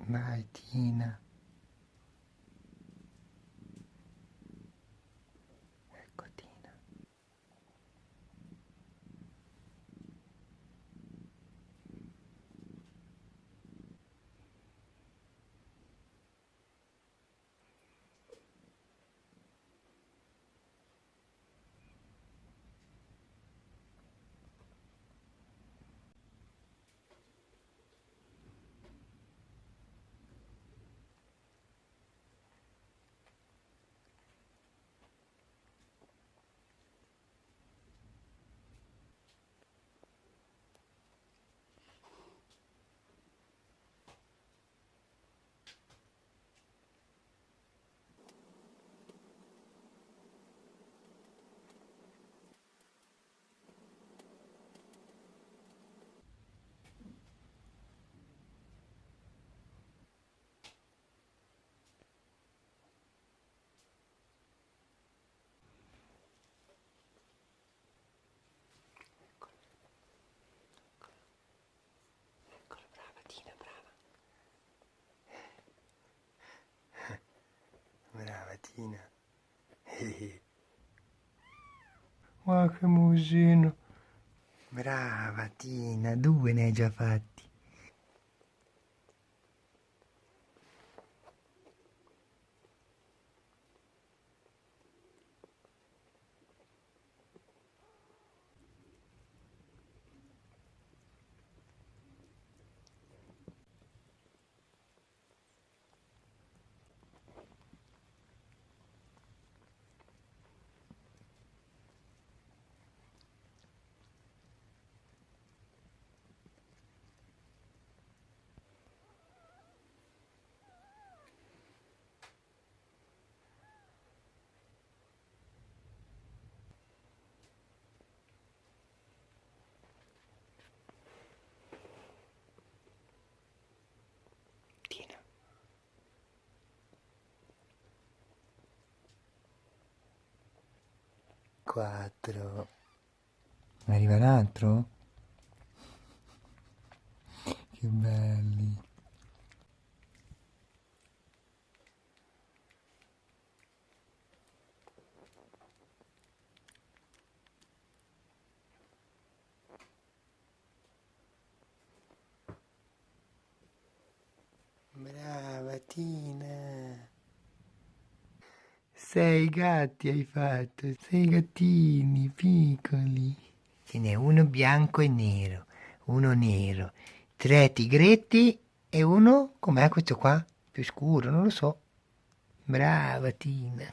Vai, Tina. Ecco, Tina. Eccolo, brava Tina, brava. Brava Tina. Guarda che musino. Brava Tina, 2 ne hai già fatti. Tina. 4. Arriva l'altro? Che belli. Brava Tina. 6 gatti hai fatto, 6 gattini piccoli. Ce n'è uno bianco e nero, uno nero, 3 tigretti e uno, com'è questo qua? Più scuro, non lo so. Brava Tina.